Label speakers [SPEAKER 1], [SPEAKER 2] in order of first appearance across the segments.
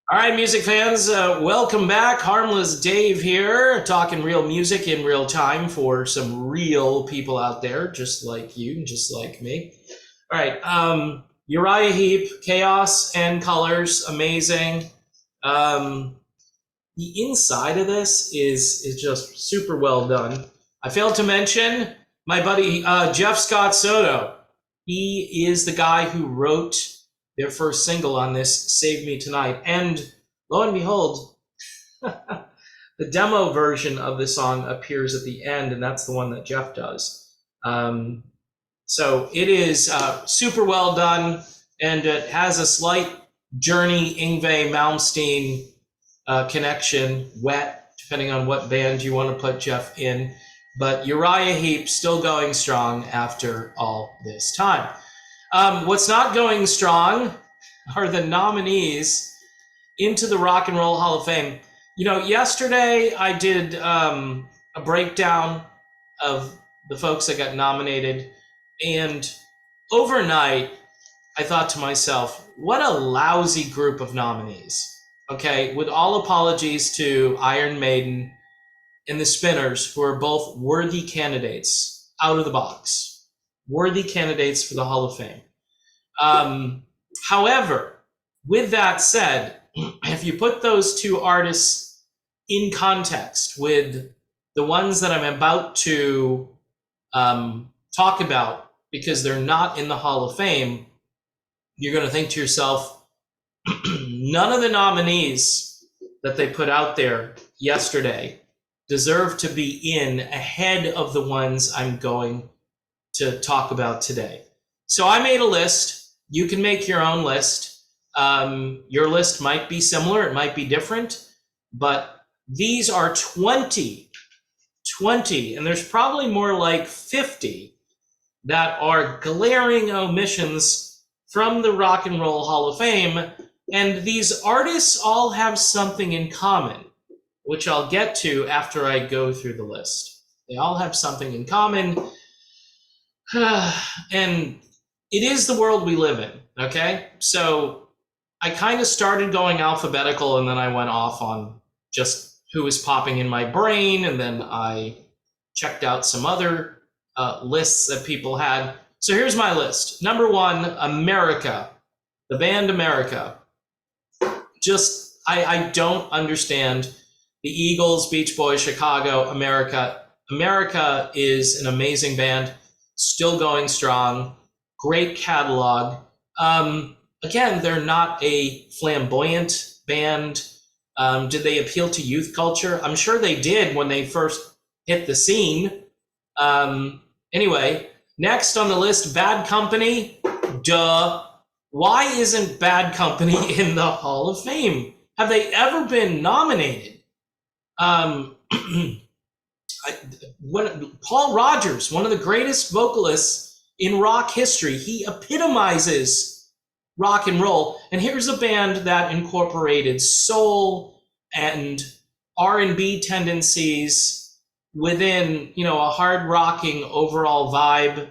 [SPEAKER 1] All right, music fans, welcome back. Harmless Dave here, talking real music in real time for some real people out there, just like you, just like me. All right, Uriah Heep, Chaos and Colors, amazing. Um, the inside of this is just super well done. I failed to mention my buddy Jeff Scott Soto. He is the guy who wrote their first single on this, "Save Me Tonight," and lo and behold, the demo version of the song appears at the end, and that's the one that Jeff does. Um, so it is super well done, and it has a slight Journey, Yngwie Malmsteen connection, wet, depending on what band you want to put Jeff in. But Uriah Heep still going strong after all this time. What's not going strong are the nominees into the Rock and Roll Hall of Fame. You know, yesterday I did a breakdown of the folks that got nominated, and overnight I thought to myself, what a lousy group of nominees. Okay, with all apologies to Iron Maiden and the Spinners, who are both worthy candidates out of the box, worthy candidates for the Hall of Fame. However, with that said, if you put those two artists in context with the ones that I'm about to talk about, because they're not in the Hall of Fame, you're going to think to yourself, none of the nominees that they put out there yesterday deserve to be in ahead of the ones I'm going to talk about today. So I made a list. You can make your own list. Your list might be similar, it might be different, but these are 20, and there's probably more like 50 that are glaring omissions from the Rock and Roll Hall of Fame. And these artists all have something in common, which I'll get to after I go through the list. They all have something in common. And it is the world we live in, okay? So I kind of started going alphabetical, and then I went off on just who was popping in my brain, and then I checked out some other lists that people had. So here's my list. Number one, America, the band America. Just, I don't understand the Eagles, Beach Boys, Chicago, America. America is an amazing band, still going strong, great catalog. Again, they're not a flamboyant band. Did they appeal to youth culture? I'm sure they did when they first hit the scene. Anyway, next on the list, Bad Company. Duh. Why isn't Bad Company in the Hall of Fame? Have they ever been nominated? Paul Rodgers, one of the greatest vocalists in rock history, he epitomizes rock and roll. And here's a band that incorporated soul and R&B tendencies within, you know, a hard rocking overall vibe,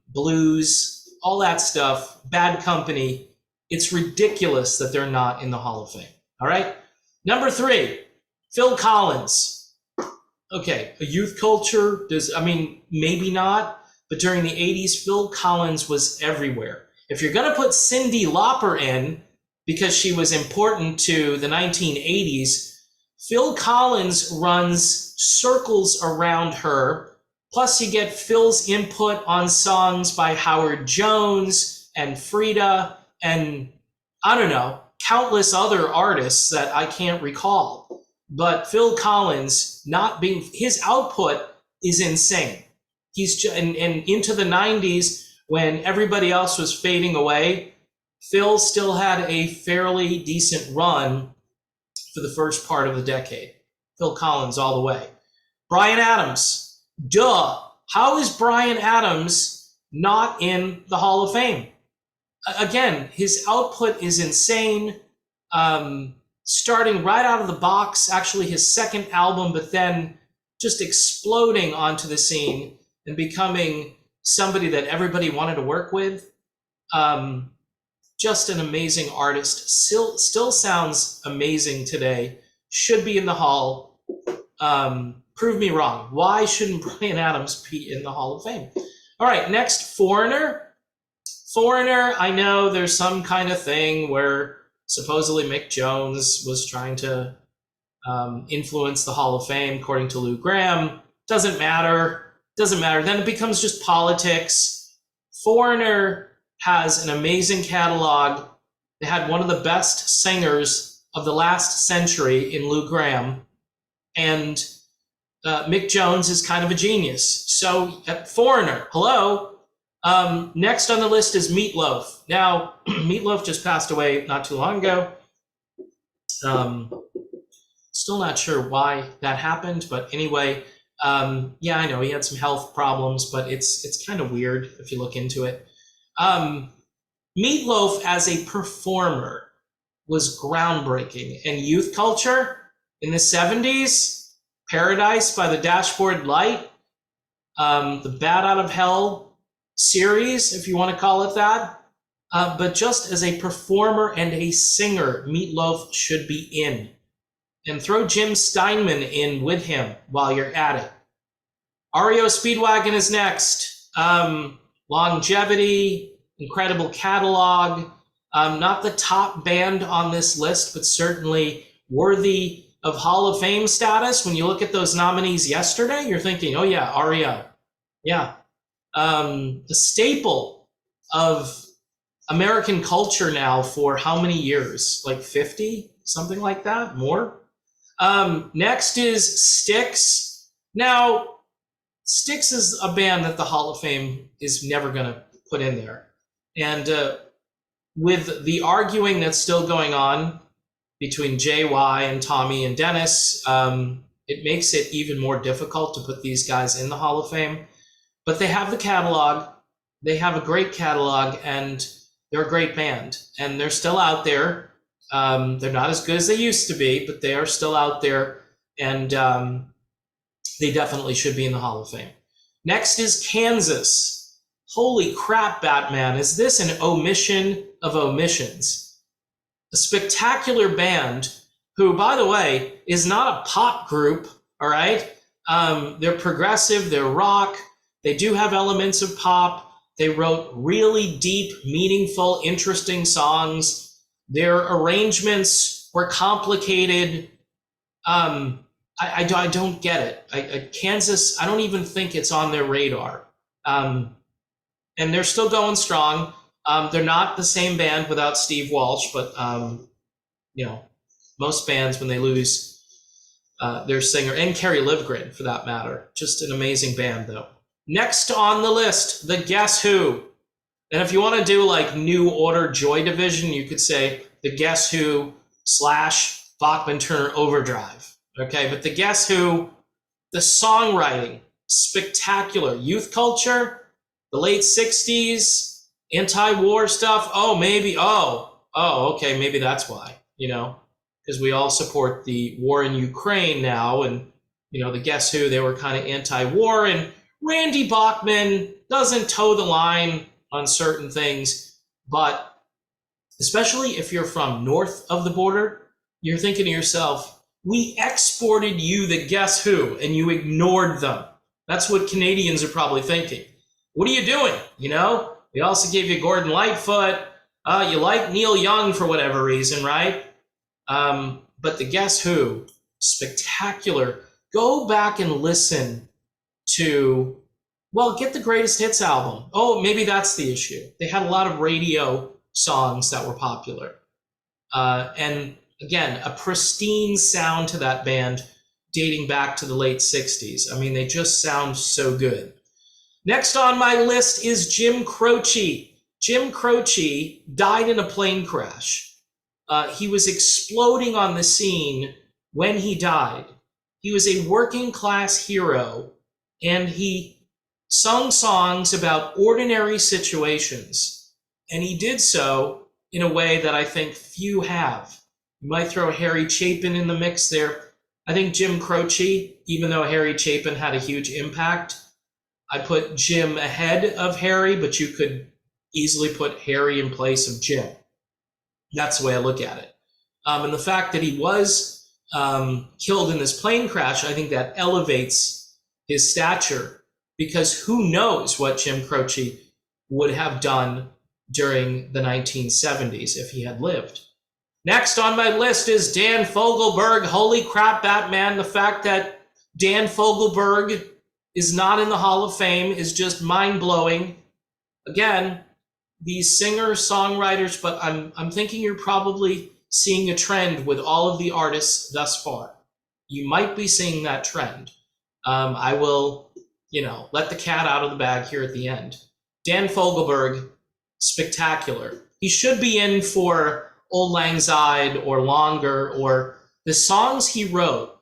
[SPEAKER 1] blues, all that stuff. Bad Company. It's ridiculous that they're not in the Hall of Fame. All right. Number three, Phil Collins. Okay, a youth culture, maybe not, but during the 80s, Phil Collins was everywhere. If you're going to put Cyndi Lauper in because she was important to the 1980s, Phil Collins runs circles around her. Plus, you get Phil's input on songs by Howard Jones and Frida and, I don't know, countless other artists that I can't recall. But Phil Collins, his output is insane. And into the 90s, when everybody else was fading away, Phil still had a fairly decent run for the first part of the decade. Phil Collins all the way. Bryan Adams. Duh. How is Bryan Adams not in the Hall of Fame? Again, his output is insane. Starting right out of the box, actually his second album, but then just exploding onto the scene and becoming somebody that everybody wanted to work with. Just an amazing artist. Still sounds amazing today. Should be in the Hall. Prove me wrong. Why shouldn't Bryan Adams be in the Hall of Fame? All right, next, Foreigner. Foreigner, I know there's some kind of thing where supposedly Mick Jones was trying to influence the Hall of Fame, according to Lou Gramm. Doesn't matter. Then it becomes just politics. Foreigner has an amazing catalog. They had one of the best singers of the last century in Lou Gramm. And Mick Jones is kind of a genius. So, Foreigner, hello. Next on the list is Meatloaf. Now, Meatloaf just passed away not too long ago. Still not sure why that happened, but anyway, yeah, I know he had some health problems, but it's kind of weird if you look into it. Meatloaf as a performer was groundbreaking, and youth culture in the 70s, Paradise by the Dashboard Light, the Bat Out of Hell series, if you want to call it that. But just as a performer and a singer, Meatloaf should be in. And throw Jim Steinman in with him while you're at it. REO Speedwagon is next. Longevity, incredible catalog. Not the top band on this list, but certainly worthy of Hall of Fame status. When you look at those nominees yesterday, you're thinking, oh yeah, REO. Yeah. A staple of American culture now for how many years? Like 50? Something like that? More? Next is Styx. Now, Styx is a band that the Hall of Fame is never going to put in there. And with the arguing that's still going on between JY and Tommy and Dennis, it makes it even more difficult to put these guys in the Hall of Fame. But they have the catalog. They have a great catalog, and they're a great band. And they're still out there. They're not as good as they used to be, but they are still out there, and they definitely should be in the Hall of Fame. Next is Kansas. Holy crap, Batman. Is this an omission of omissions? A spectacular band who, by the way, is not a pop group, all right? They're progressive, they're rock. They do have elements of pop. They wrote really deep, meaningful, interesting songs. Their arrangements were complicated. I don't get it. Kansas, I don't even think it's on their radar. And they're still going strong. They're not the same band without Steve Walsh, but you know, most bands, when they lose their singer, and Kerry Livgren for that matter, just an amazing band though. Next on the list, the Guess Who. And if you want to do like New Order Joy Division, you could say the Guess Who / Bachman Turner Overdrive. Okay, but the Guess Who, the songwriting, spectacular. Youth culture, the late 60s, anti-war stuff. Oh, maybe, okay, maybe that's why, you know, because we all support the war in Ukraine now. And, you know, the Guess Who, they were kind of anti-war. And Randy Bachman doesn't toe the line on certain things, but especially if you're from north of the border, you're thinking to yourself, we exported you the Guess Who, and you ignored them. That's what Canadians are probably thinking. What are you doing? You know, we also gave you Gordon Lightfoot. You like Neil Young for whatever reason, right? But the Guess Who, spectacular. Go back and listen to, well, get the Greatest Hits album. Oh, maybe that's the issue. They had a lot of radio songs that were popular. And again, a pristine sound to that band dating back to the late 60s. I mean, they just sound so good. Next on my list is Jim Croce. Jim Croce died in a plane crash. He was exploding on the scene when he died. He was a working class hero, and he sung songs about ordinary situations. And he did so in a way that I think few have. You might throw Harry Chapin in the mix there. I think Jim Croce, even though Harry Chapin had a huge impact, I put Jim ahead of Harry, but you could easily put Harry in place of Jim. That's the way I look at it. And the fact that he was killed in this plane crash, I think that elevates his stature, because who knows what Jim Croce would have done during the 1970s if he had lived. Next on my list is Dan Fogelberg. Holy crap, Batman. The fact that Dan Fogelberg is not in the Hall of Fame is just mind-blowing. Again, these singer-songwriters, but I'm thinking you're probably seeing a trend with all of the artists thus far. You might be seeing that trend. I will, let the cat out of the bag here at the end. Dan Fogelberg, spectacular. He should be in for Old Lang Syne or Longer, or the songs he wrote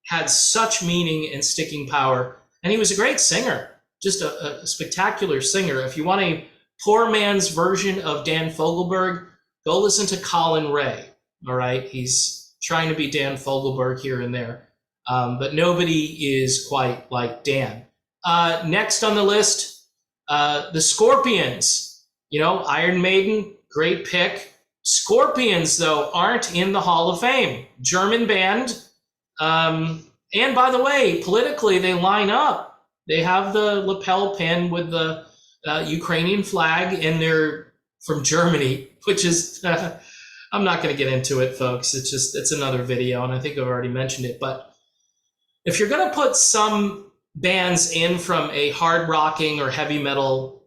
[SPEAKER 1] had such meaning and sticking power. And he was a great singer, just a spectacular singer. If you want a poor man's version of Dan Fogelberg, go listen to Colin Ray. All right, he's trying to be Dan Fogelberg here and there, but nobody is quite like Dan. Next on the list, the Scorpions. Iron Maiden, great pick. Scorpions, though, aren't in the Hall of Fame. German band. And by the way, politically, they line up. They have the lapel pin with the Ukrainian flag, and they're from Germany, which is, I'm not going to get into it, folks. It's another video, and I think I've already mentioned it. But if you're going to put some bands in from a hard rocking or heavy metal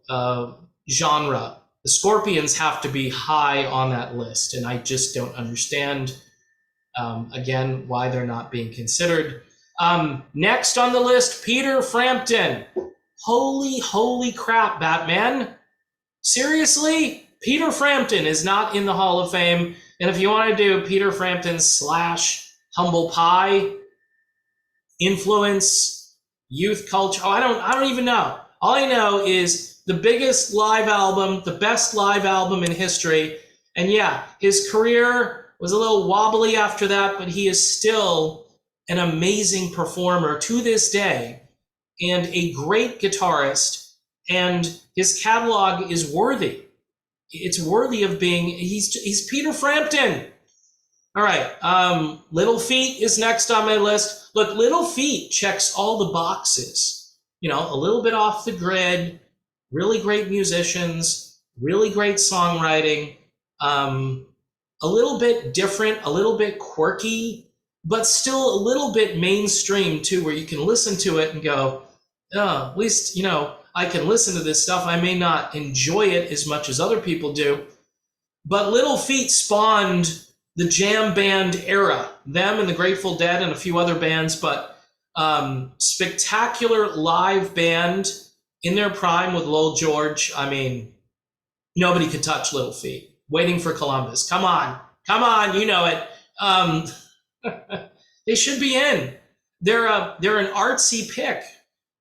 [SPEAKER 1] genre, the Scorpions have to be high on that list, and I just don't understand, again, why they're not being considered. Next on the list, Peter Frampton. Holy crap, Batman. Seriously? Peter Frampton is not in the Hall of Fame, and if you want to do Peter Frampton / Humble Pie, influence, youth culture, I don't even know. All I know is the biggest live album, the best live album in history, and yeah, his career was a little wobbly after that, but he is still an amazing performer to this day, and a great guitarist, and his catalog is worthy. It's worthy of being, he's Peter Frampton. All right, Little Feat is next on my list. Look, Little Feat checks all the boxes. A little bit off the grid, really great musicians, really great songwriting, a little bit different, a little bit quirky, but still a little bit mainstream too, where you can listen to it and go, oh, at least, I can listen to this stuff. I may not enjoy it as much as other people do, but Little Feat spawned the jam band era, them and the Grateful Dead and a few other bands, but spectacular live band in their prime with Lowell George. I mean, nobody could touch Little Feat. Waiting for Columbus. Come on, you know it. They should be in. They're an artsy pick.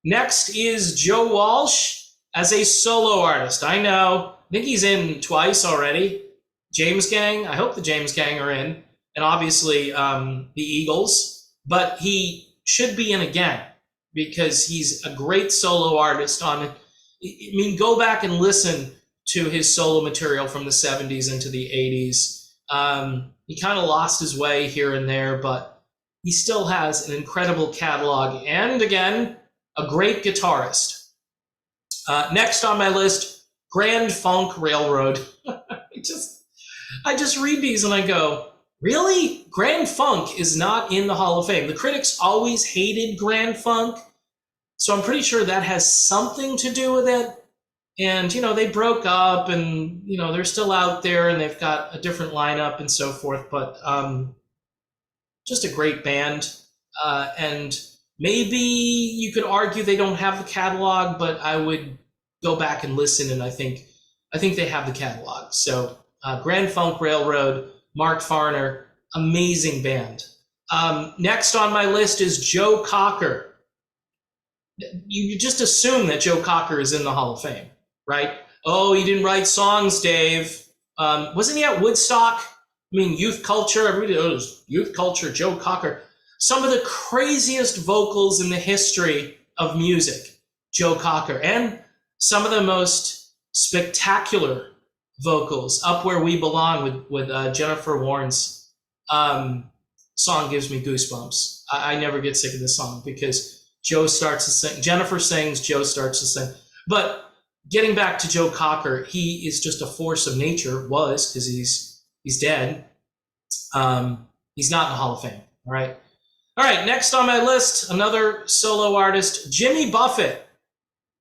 [SPEAKER 1] Next is Joe Walsh as a solo artist. I know. I think he's in twice already. James Gang. I hope the James Gang are in. And obviously the Eagles. But he should be in again because he's a great solo artist. Go back and listen to his solo material from the 70s into the 80s. He kind of lost his way here and there, but he still has an incredible catalog. And again, a great guitarist. Next on my list, Grand Funk Railroad. I just read these and I go, really? Grand Funk is not in the Hall of Fame. The critics always hated Grand Funk, so I'm pretty sure that has something to do with it. And, they broke up and, they're still out there and they've got a different lineup and so forth, but just a great band. And maybe you could argue they don't have the catalog, but I would go back and listen, and I think they have the catalog. So Grand Funk Railroad, Mark Farner, amazing band. Next on my list is Joe Cocker. You just assume that Joe Cocker is in the Hall of Fame, right? Oh, he didn't write songs, Dave. Wasn't he at Woodstock? Youth culture. Everybody knows youth culture, Joe Cocker. Some of the craziest vocals in the history of music, Joe Cocker, and some of the most spectacular vocals. Up Where We Belong with Jennifer Warren's song gives me goosebumps. I never get sick of the song because Joe starts to sing. Jennifer sings, Joe starts to sing. But getting back to Joe Cocker, he is just a force of nature, was, because he's dead. He's not in the Hall of Fame, all right? All right, next on my list, another solo artist, Jimmy Buffett,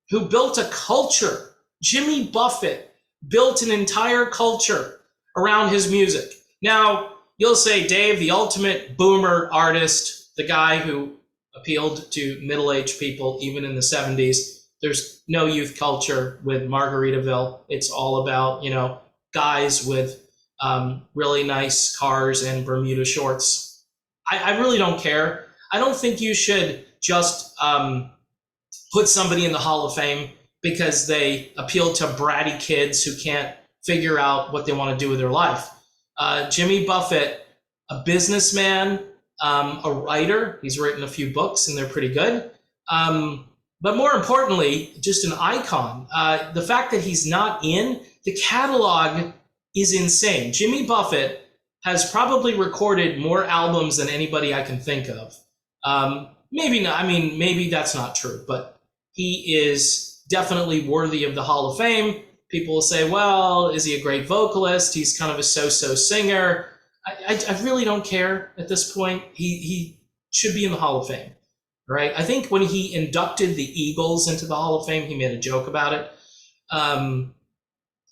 [SPEAKER 1] who built a culture. Jimmy Buffett built an entire culture around his music. Now, you'll say, Dave, the ultimate boomer artist, the guy who appealed to middle-aged people even in the 70s. There's no youth culture with Margaritaville. It's all about, guys with really nice cars and Bermuda shorts. I really don't care. I don't think you should just put somebody in the Hall of Fame because they appeal to bratty kids who can't figure out what they want to do with their life. Jimmy Buffett, a businessman, a writer. He's written a few books and they're pretty good. But more importantly, just an icon. The fact that he's not in, the catalog is insane. Jimmy Buffett has probably recorded more albums than anybody I can think of. Maybe not. I mean, maybe that's not true, but he is definitely worthy of the Hall of Fame. People will say, well, is he a great vocalist? He's kind of a so-so singer. I really don't care at this point. He should be in the Hall of Fame, right? I think when he inducted the Eagles into the Hall of Fame, he made a joke about it.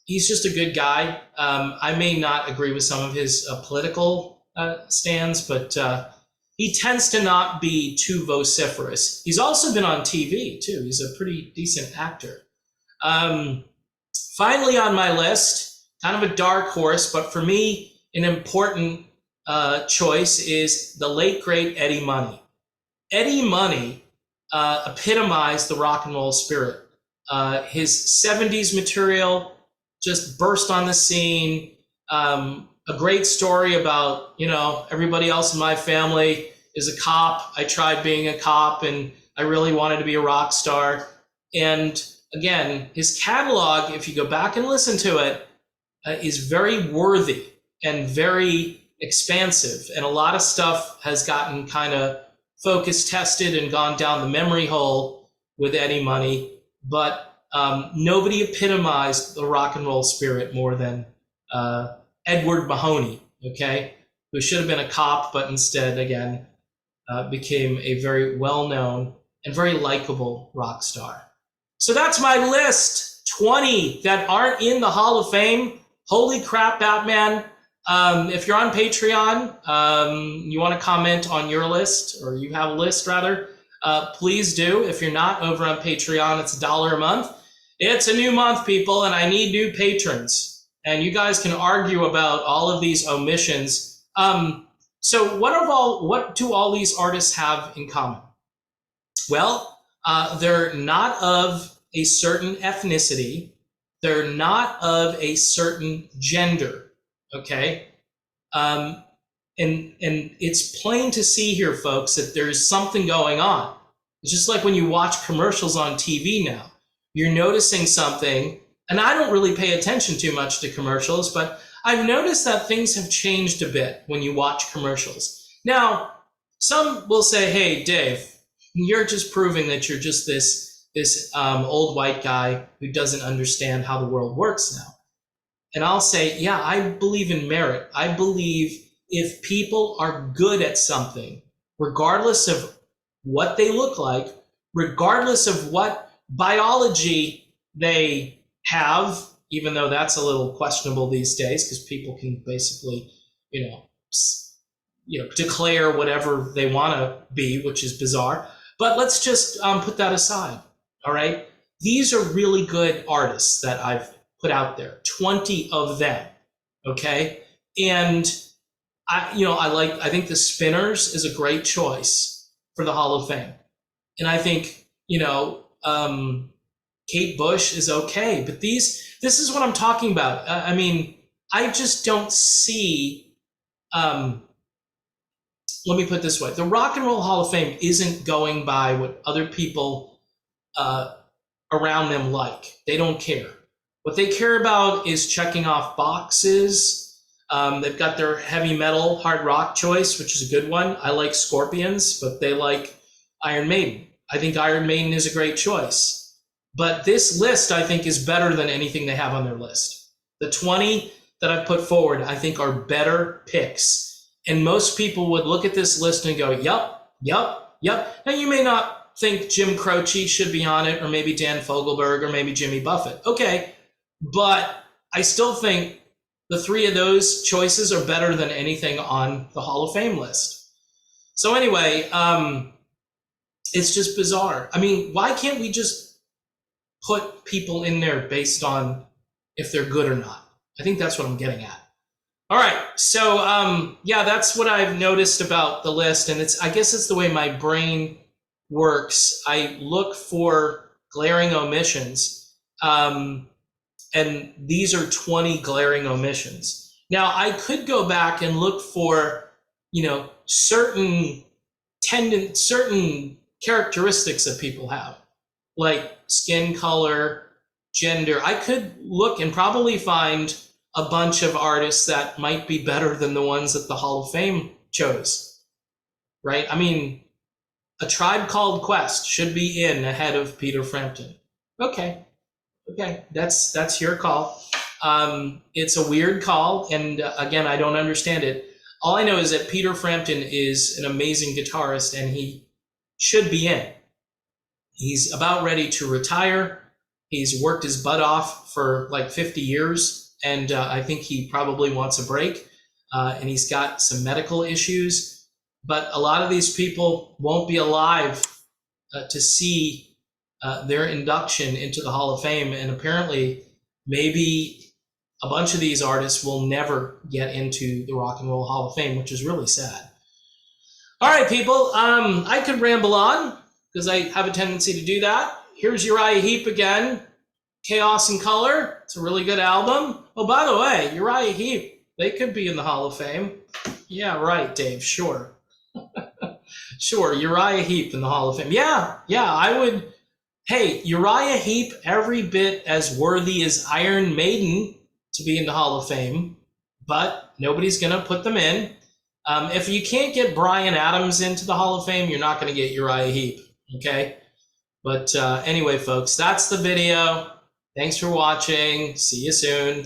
[SPEAKER 1] He's just a good guy. I may not agree with some of his political stands, but he tends to not be too vociferous. He's also been on TV, too. He's a pretty decent actor. Finally on my list, kind of a dark horse, but for me, an important choice is the late, great Eddie Money. Eddie Money epitomized the rock and roll spirit. His 70s material just burst on the scene. A great story about, everybody else in my family is a cop. I tried being a cop and I really wanted to be a rock star. And again, his catalog, if you go back and listen to it, is very worthy and very expansive. And a lot of stuff has gotten kind of focus tested and gone down the memory hole with Eddie Money. But nobody epitomized the rock and roll spirit more than Edward Mahoney, okay, who should have been a cop, but instead, again, became a very well-known and very likable rock star. So that's my list, 20 that aren't in the Hall of Fame. Holy crap, Batman. If you're on Patreon, you want to comment on your list, or you have a list rather, please do. If you're not over on Patreon, it's $1 a month. It's a new month, people, and I need new patrons. And you guys can argue about all of these omissions. So what do all these artists have in common? Well, they're not of a certain ethnicity. They're not of a certain gender, okay? And it's plain to see here, folks, that there's something going on. It's just like when you watch commercials on TV now. You're noticing something, and I don't really pay attention too much to commercials, but I've noticed that things have changed a bit when you watch commercials. Now, some will say, hey, Dave, you're just proving that you're just this old white guy who doesn't understand how the world works now. And I'll say, yeah, I believe in merit. I believe if people are good at something, regardless of what they look like, regardless of what biology they have, even though that's a little questionable these days because people can basically, declare whatever they want to be, which is bizarre. But let's just put that aside, all right? These are really good artists that I've put out there, 20 of them, okay? And I think the Spinners is a great choice for the Hall of Fame. And I think, Kate Bush is okay, but this is what I'm talking about. I just don't see, let me put it this way. The Rock and Roll Hall of Fame isn't going by what other people around them like. They don't care. What they care about is checking off boxes. They've got their heavy metal, hard rock choice, which is a good one. I like Scorpions, but they like Iron Maiden. I think Iron Maiden is a great choice. But this list, I think, is better than anything they have on their list. The 20 that I've put forward, I think, are better picks. And most people would look at this list and go, yup, yup, yup. Now, you may not think Jim Croce should be on it, or maybe Dan Fogelberg, or maybe Jimmy Buffett. Okay, but I still think the three of those choices are better than anything on the Hall of Fame list. So anyway, it's just bizarre. I mean, why can't we just put people in there based on if they're good or not? I think that's what I'm getting at. All right, so yeah, that's what I've noticed about the list, and I guess it's the way my brain works. I look for glaring omissions, and these are 20 glaring omissions. Now, I could go back and look for, certain characteristics that people have, like skin color, gender. I could look and probably find a bunch of artists that might be better than the ones that the Hall of Fame chose, right? I mean, A Tribe Called Quest should be in ahead of Peter Frampton. Okay, that's your call. It's a weird call, and again, I don't understand it. All I know is that Peter Frampton is an amazing guitarist, and he should be in. He's about ready to retire. He's worked his butt off for like 50 years, and I think he probably wants a break, and he's got some medical issues. But a lot of these people won't be alive to see their induction into the Hall of Fame, and apparently maybe a bunch of these artists will never get into the Rock and Roll Hall of Fame, which is really sad. All right, people, I could ramble on because I have a tendency to do that. Here's Uriah Heep again, Chaos in Color. It's a really good album. Oh, by the way, Uriah Heep, they could be in the Hall of Fame. Yeah, right, Dave, sure. Sure, Uriah Heep in the Hall of Fame. Yeah, I would. Hey, Uriah Heep, every bit as worthy as Iron Maiden to be in the Hall of Fame, but nobody's going to put them in. If you can't get Bryan Adams into the Hall of Fame, you're not going to get Uriah Heep, okay? But anyway, folks, that's the video. Thanks for watching. See you soon.